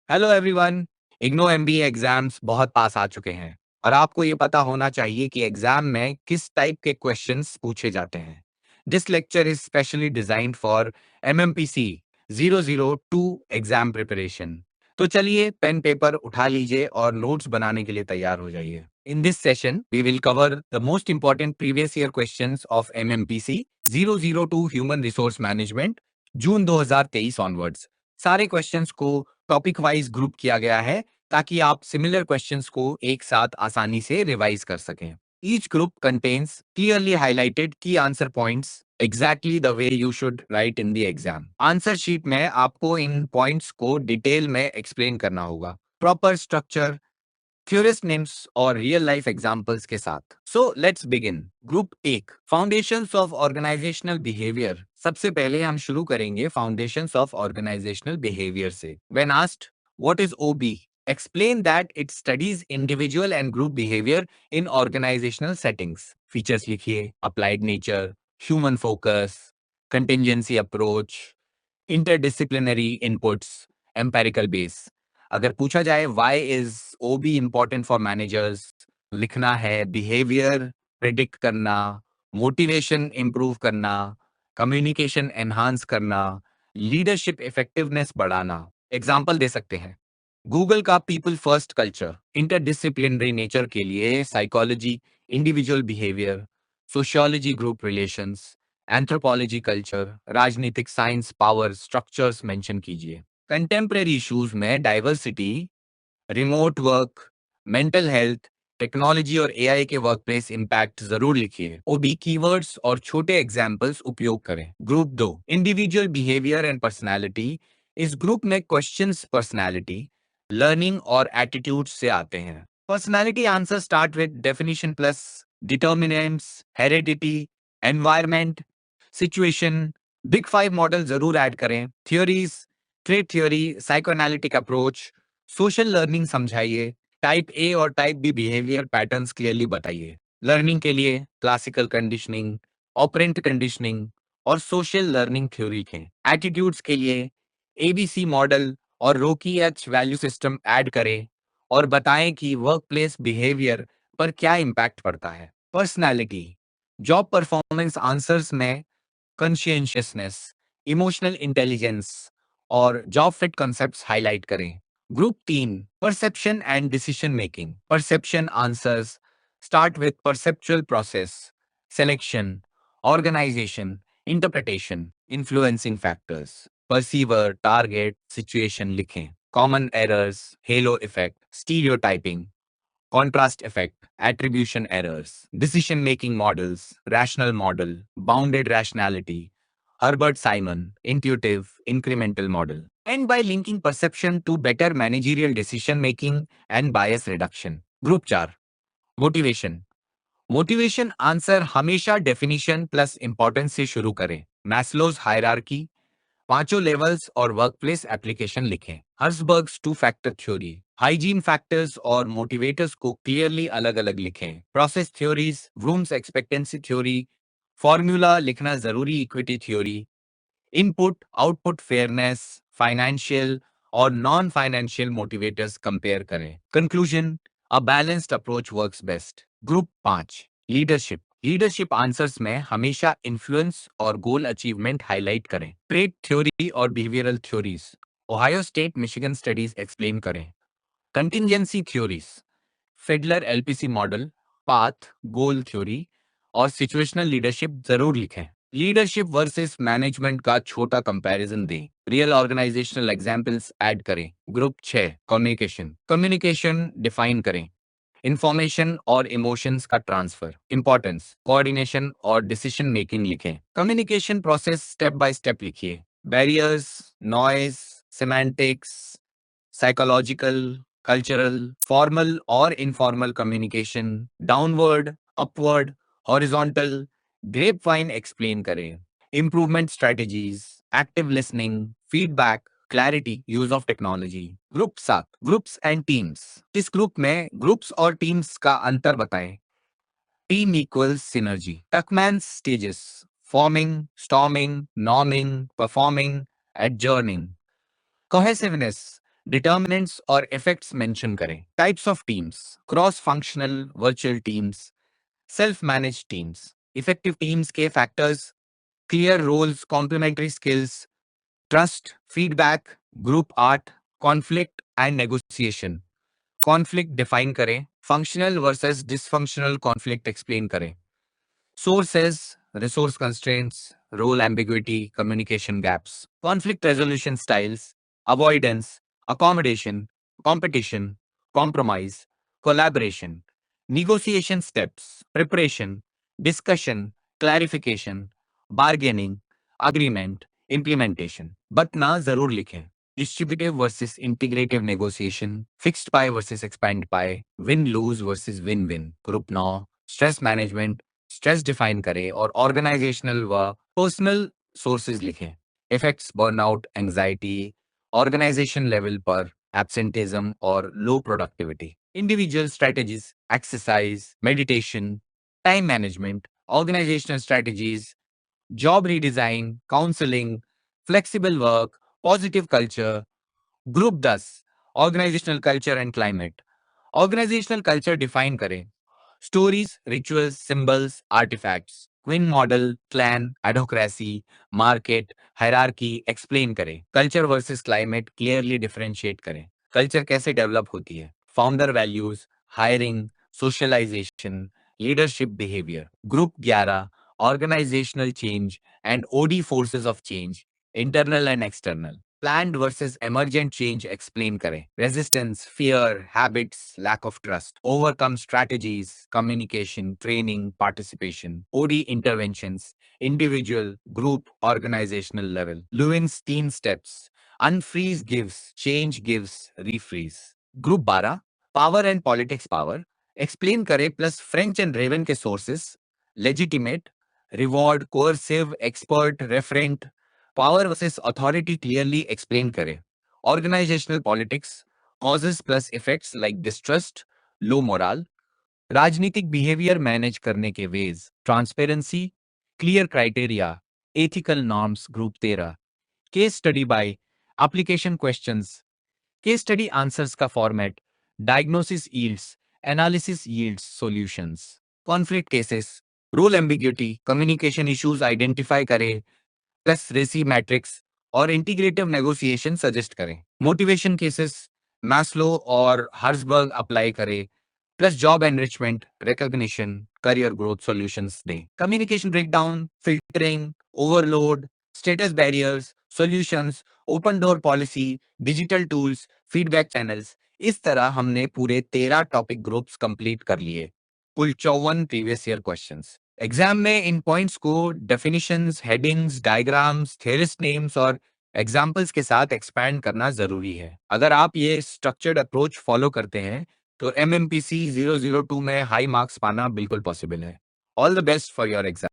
Hello everyone. IGNOU MBA exams बहुत पास आ चुके हैं और आपको ये पता होना चाहिए कि एग्जाम में किस टाइप के क्वेश्चंस पूछे जाते हैं। This lecture is specially designed for MMPC 002 exam preparation. तो चलिए पेन पेपर उठा लीजिए और नोट्स बनाने के लिए तैयार हो जाइए। In this session we will cover the most important previous year questions of MMPC 002 human resource management June 2023 onwards. सारे क्वेश्चंस को टॉपिक वाइज ग्रुप किया गया है ताकि आप सिमिलर क्वेश्चंस को एक साथ आसानी से रिवाइज कर सकें। Each group contains clearly highlighted key answer points exactly the way you should write in the exam. Answer sheet में आपको इन पॉइंट्स को डिटेल में एक्सप्लेन करना होगा, प्रॉपर स्ट्रक्चर, क्यूरियस नेम्स और रियल लाइफ एग्जांपल्स के साथ। So let's begin. ग्रुप एक, फाउंडेशंस ऑफ ऑर्गेनाइजेशनल बिहेवियर। सबसे पहले हम शुरू करेंगे फाउंडेशंस ऑफ ऑर्गेनाइजेशनल बिहेवियर से। When asked what is OB, explain that it studies individual and group behavior in organizational settings. Features लिखिए, applied nature, human focus, contingency approach, interdisciplinary inputs, empirical base। अगर पूछा जाए why is OB important for managers, लिखना है behaviour predict करना, motivation improve करना, communication enhance करना, leadership effectiveness बढ़ाना। एग्जाम्पल दे सकते हैं, गूगल का people first culture interdisciplinary nature के लिए psychology individual behaviour, sociology group relations, anthropology culture, राजनीतिक साइंस पावर स्ट्रक्चर्स मेंशन कीजिए। कंटेम्परेरी इश्यूज में diversity, remote work, mental health, technology और एआई के वर्कप्लेस इम्पैक्ट जरूर लिखिए। ओबी कीवर्ड्स और छोटे एग्जाम्पल्स उपयोग करें। ग्रुप दो, इंडिविजुअल बिहेवियर एंड पर्सनालिटी। इस ग्रुप में क्वेश्चंस पर्सनालिटी, लर्निंग और एटीट्यूड से आते हैं। Personality answer start with definition plus determinants, heredity, environment, situation. Big five model जरूर ऐड करें। Theories, trait theory, psychoanalytic approach, social learning समझाइए। टाइप ए और type bee behaviour patterns clearly बताइए। Learning के लिए क्लासिकल कंडीशनिंग, ऑपरेंट कंडीशनिंग और social learning theory के। Attitudes के लिए एबीसी मॉडल और रोकी एच वैल्यू सिस्टम ऐड करें और बताएं कि वर्कप्लेस बिहेवियर पर क्या इम्पैक्ट पड़ता है। पर्सनैलिटी, जॉब परफॉर्मेंस आंसर्स में कॉन्शियसनेस, इमोशनल इंटेलिजेंस और जॉब फिट कॉन्सेप्ट्स हाईलाइट करें। Group 3, perception and decision making. Perception answers start with perceptual process, selection, organisation, interpretation, influencing factors. Perceiver, target, situation लिखें। Common errors, halo effect, stereotyping, contrast effect, attribution errors, decision making models, rational model, bounded rationality, Herbert Simon, intuitive, incremental model. And by linking perception to better managerial decision making and bias reduction. Group 4, motivation. Motivation answer हमेशा definition plus importance से शुरू करें। Maslow's hierarchy, पांचों levels और workplace application लिखें। Herzberg's two factor theory, hygiene factors और motivators को clearly अलग अलग लिखें। Process theories, Vroom's expectancy theory, formula लिखना जरूरी, equity theory, input output fairness, financial और नॉन फाइनेंशियल मोटिवेटर्स कंपेयर करें। Conclusion, a balanced approach works best. Group 5, leadership. Leadership answers में हमेशा इन्फ्लुएंस और गोल अचीवमेंट हाईलाइट करें। ट्रेट थ्योरी और behavioural theories, Ohio state Michigan studies explain करें। Contingency theories, Fiedler LPC model, path, goal theory और situational leadership जरूर लिखें। Leadership versus management का छोटा कंपैरिजन दें। रियल ऑर्गेनाइजेशनल एग्जांपल्स ऐड करें। Group 6, communication. कम्युनिकेशन डिफाइन करें। इंफॉर्मेशन और इमोशंस का ट्रांसफर, इंपॉर्टेंस, कोऑर्डिनेशन और डिसीजन मेकिंग लिखें। Communication process step by step लिखिए। Barriers, noise, semantics, psychological, cultural, formal और informal communication, downward, upward, horizontal, grapevine explain करें। Improvement strategies, active listening, feedback, clarity, use of technology. Group 7, groups and teams. इस group में groups और teams का अंतर बताएं। Team equals synergy, Tuckman stages, forming, storming, norming, performing, adjourning. Cohesiveness, determinants और effects mention करें। Types of teams, cross functional, virtual teams, self manage teams. Effective teams के factors, clear roles, complementary skills, trust, feedback, group art, conflict and negotiation. Conflict define करें, functional versus dysfunctional conflict explain करें। Sources, resource constraints, role ambiguity, communication gaps, conflict resolution styles, avoidance, accommodation, competition, compromise, collaboration, negotiation steps, preparation, discussion, clarification, bargaining, agreement, implementation. But ना जरूर लिखें। Distributive versus integrative negotiation, fixed pie versus expand pie, win-lose versus win-win. Group 9, stress management, stress define करें और organisational व personal sources लिखें। Effects, burnout, anxiety, organisation level पर absenteeism और low productivity. Individual strategies, exercise, meditation, time management, organisational strategies, job redesign, counselling, flexible work, positive culture. Group 10, organisational culture and climate. Organisational culture define करें। Stories, rituals, symbols, artifacts, Quinn model, clan, adhocracy, market, hierarchy explain करें। Culture versus climate clearly differentiate करें। Culture कैसे develop होती है? Founder values, hiring, socialisation, leadership behaviour. Group 11, organisational change and OD forces of change, internal and external. Planned versus emergent change explain करें। Resistance, fear, habits, lack of trust, overcome strategies, communication, training, participation, OD interventions, individual, group, organisational level. Lewin's 3 steps, unfreeze gives, change gives, refreeze. Group 12, power and politics power explain करें plus French and Raven के sources, legitimate, reward, coercive, expert, referent. Power versus authority clearly explain करें। Organisational politics, causes plus effects like distrust, low morale. राजनीतिक behaviour manage करने के ways, transparency, clear criteria, ethical norms. Group 13, case study by application questions. Case study answers का format, diagnosis yields, analysis yields, solutions. Conflict cases, role ambiguity, communication issues identify करें plus RACI matrix और integrative negotiation suggest करें। Motivation cases, Maslow और Herzberg apply करें plus job enrichment, recognition, career growth solutions दें। Communication breakdown, filtering, overload, status barriers, solutions, open door policy, digital tools, feedback channels. इस तरह हमने पूरे 13 topic groups complete कर लिए। कुल 54 प्रीवियस ईयर क्वेश्चंस। एग्जाम में इन पॉइंट्स को डेफिनिशंस, हेडिंग्स, डायग्राम्स, थेरिस्ट नेम्स और एग्जाम्पल्स के साथ एक्सपैंड करना जरूरी है। अगर आप ये स्ट्रक्चर्ड अप्रोच फॉलो करते हैं तो MMPC 002 में हाई मार्क्स पाना बिल्कुल पॉसिबल है। All the best for your exam.